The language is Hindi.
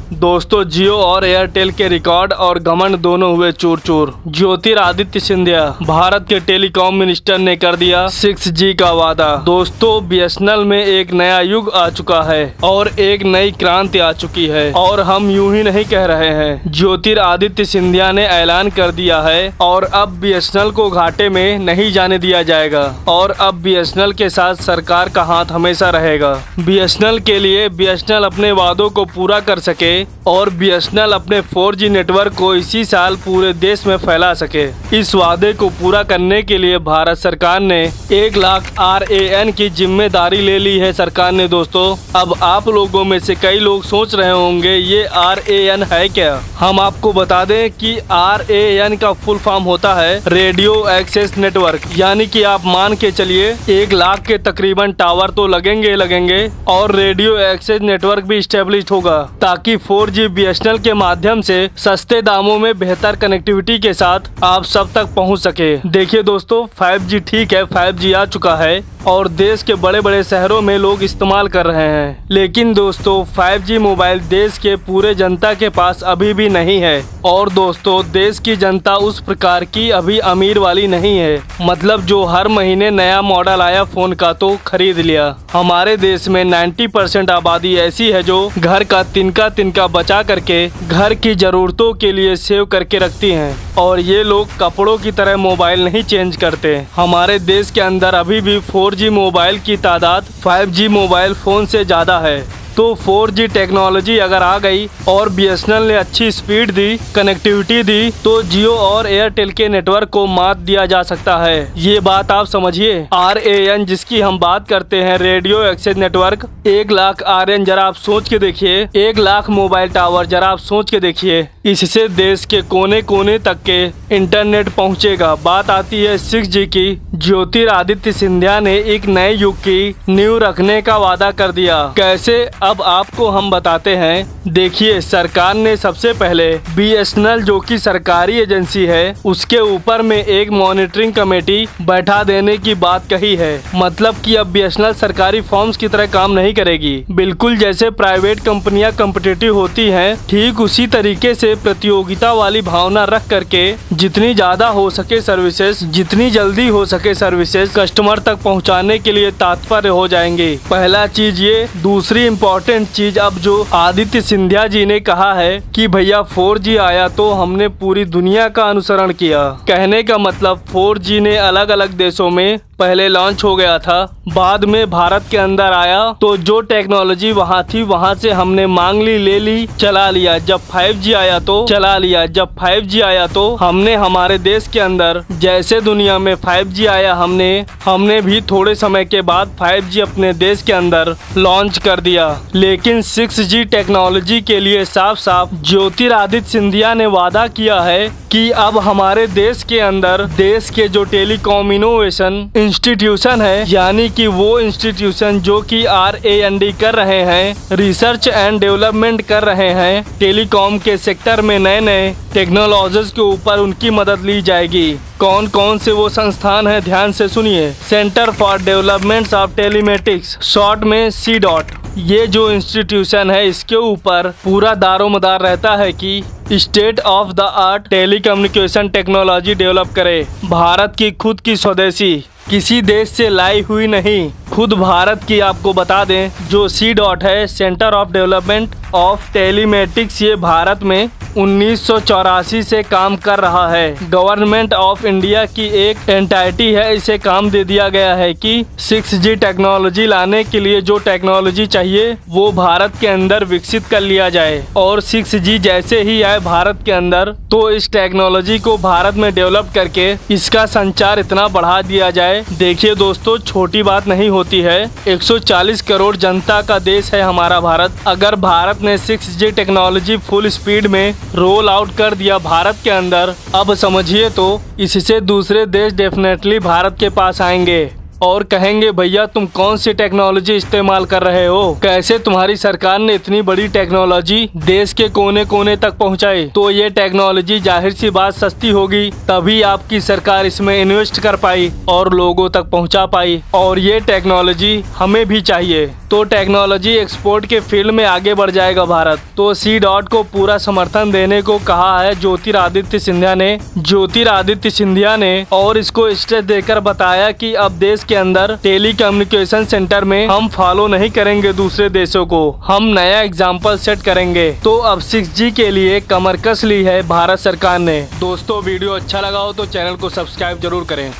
दोस्तों, जियो और एयरटेल के रिकॉर्ड और घमंड दोनों हुए चूर चूर। ज्योतिरादित्य सिंधिया, भारत के टेलीकॉम मिनिस्टर, ने कर दिया 6G का वादा। दोस्तों, BSNL में एक नया युग आ चुका है और एक नई क्रांति आ चुकी है और हम यूं ही नहीं कह रहे हैं। ज्योतिरादित्य सिंधिया ने ऐलान कर दिया है और अब BSNL को घाटे में नहीं जाने दिया जाएगा और अब BSNL के साथ सरकार का हाथ हमेशा रहेगा। BSNL के लिए BSNL अपने वादों को पूरा कर सके और BSNL अपने 4G नेटवर्क को इसी साल पूरे देश में फैला सके। इस वादे को पूरा करने के लिए भारत सरकार ने 1 लाख RAN की जिम्मेदारी ले ली है सरकार ने। दोस्तों, अब आप लोगों में से कई लोग सोच रहे होंगे ये RAN है क्या। हम आपको बता दें कि RAN का फुल फॉर्म होता है रेडियो एक्सेस नेटवर्क, यानी कि आप मान के चलिए 1 लाख के तकरीबन टावर तो लगेंगे और रेडियो एक्सेस नेटवर्क भी स्टेब्लिश होगा ताकि 4G BSNL के माध्यम से सस्ते दामों में बेहतर कनेक्टिविटी के साथ आप सब तक पहुंच सके। देखिए दोस्तों, 5G ठीक है, 5G आ चुका है और देश के बड़े बड़े शहरों में लोग इस्तेमाल कर रहे हैं, लेकिन दोस्तों 5G मोबाइल देश के पूरे जनता के पास अभी भी नहीं है। और दोस्तों, देश की जनता उस प्रकार की अभी अमीर वाली नहीं है, मतलब जो हर महीने नया मॉडल आया फोन का तो खरीद लिया। हमारे देश में 90% आबादी ऐसी है जो घर का तिनका बचा करके घर की जरूरतों के लिए सेव करके रखती हैं और ये लोग कपड़ों की तरह मोबाइल नहीं चेंज करते। हमारे देश के अंदर अभी भी 4G मोबाइल की तादाद 5G मोबाइल फोन से ज़्यादा है। तो 4G टेक्नोलॉजी अगर आ गई और BSNL ने अच्छी स्पीड दी, कनेक्टिविटी दी, तो जियो और एयरटेल के नेटवर्क को मात दिया जा सकता है। ये बात आप समझिए। RAN जिसकी हम बात करते हैं, radio access network, 1 lakh RAN जरा आप सोच के देखिए, 1 लाख मोबाइल टावर जरा आप सोच के देखिए। इससे देश के कोने कोने तक के इंटरनेट पहुंचेगा। बात आती है 6G की। ज्योतिरादित्य सिंधिया ने एक नए युग की नींव रखने का वादा कर दिया। कैसे, अब आपको हम बताते हैं। देखिए, सरकार ने सबसे पहले BSNL जो कि सरकारी एजेंसी है, उसके ऊपर में एक मॉनिटरिंग कमेटी बैठा देने की बात कही है। मतलब कि अब BSNL सरकारी फॉर्म्स की तरह काम नहीं करेगी। बिल्कुल जैसे प्राइवेट कंपनियां कॉम्पिटिटिव होती हैं, ठीक उसी तरीके से प्रतियोगिता वाली भावना रख करके जितनी ज्यादा हो सके सर्विसेज, जितनी जल्दी हो सके सर्विसेज कस्टमर तक पहुंचाने के लिए तत्पर हो जाएंगे। पहला चीज ये। दूसरी इम्पोर्टेंट चीज, अब जो आदित्य सिंधिया जी ने कहा है कि भैया 4G आया तो हमने पूरी दुनिया का अनुसरण किया। कहने का मतलब 4G ने अलग अलग देशों में पहले लॉन्च हो गया था, बाद में भारत के अंदर आया तो जो टेक्नोलॉजी वहाँ थी वहाँ से हमने मांग ली, ले ली, चला लिया। जब 5G आया तो चला लिया, जब 5G आया तो हमने हमारे देश के अंदर जैसे दुनिया में 5G आया हमने भी थोड़े समय के बाद 5G अपने देश के अंदर लॉन्च कर दिया। लेकिन 6G टेक्नोलॉजी के लिए साफ साफ ज्योतिरादित्य सिंधिया ने वादा किया है कि अब हमारे देश के अंदर देश के जो टेलीकॉम इनोवेशन इंस्टीट्यूशन है, यानी कि वो इंस्टीट्यूशन जो कि R&D कर रहे हैं, रिसर्च एंड डेवलपमेंट कर रहे हैं, टेलीकॉम के सेक्टर में नए नए टेक्नोलॉजीज के ऊपर उनकी मदद ली जाएगी। कौन कौन से वो संस्थान है, ध्यान से सुनिए। Centre for development of telematics, short में C.DOT। ये जो इंस्टीट्यूशन है, इसके ऊपर पूरा दारोमदार रहता है कि state of the art telecommunication technology develop करे। भारत की खुद की स्वदेशी, किसी देश से लाई हुई नहीं, खुद भारत की। आपको बता दें, जो C.DOT है, centre of development of telematics, ये भारत में 1984 से काम कर रहा है। गवर्नमेंट ऑफ इंडिया की एक एंटाइटी है, इसे काम दे दिया गया है कि 6G टेक्नोलॉजी लाने के लिए जो टेक्नोलॉजी चाहिए वो भारत के अंदर विकसित कर लिया जाए। और 6G जैसे ही आए भारत के अंदर तो इस टेक्नोलॉजी को भारत में डेवलप करके इसका संचार इतना बढ़ा दिया जाए। देखिए दोस्तों, छोटी बात नहीं होती है। 140 करोड़ जनता का देश है हमारा भारत। अगर भारत ने 6G टेक्नोलॉजी फुल स्पीड में रोल आउट कर दिया भारत के अंदर, अब समझिए तो इससे दूसरे देश डेफिनेटली भारत के पास आएंगे और कहेंगे भैया तुम कौन सी टेक्नोलॉजी इस्तेमाल कर रहे हो, कैसे तुम्हारी सरकार ने इतनी बड़ी टेक्नोलॉजी देश के कोने कोने तक पहुंचाई। तो ये टेक्नोलॉजी जाहिर सी बात सस्ती होगी, तभी आपकी सरकार इसमें इन्वेस्ट कर पाई और लोगों तक पहुंचा पाई। और ये टेक्नोलॉजी हमें भी चाहिए। तो टेक्नोलॉजी एक्सपोर्ट के फील्ड में आगे बढ़ जाएगा भारत। तो सी डॉट को पूरा समर्थन देने को कहा है ज्योतिरादित्य सिंधिया ने और इसको स्टेज देकर बताया कि अब देश के अंदर टेली कम्युनिकेशन सेंटर में हम फॉलो नहीं करेंगे दूसरे देशों को, हम नया एग्जाम्पल सेट करेंगे। तो अब 6G के लिए कमर कस ली है भारत सरकार ने। दोस्तों वीडियो अच्छा लगा हो तो चैनल को सब्सक्राइब जरूर करें।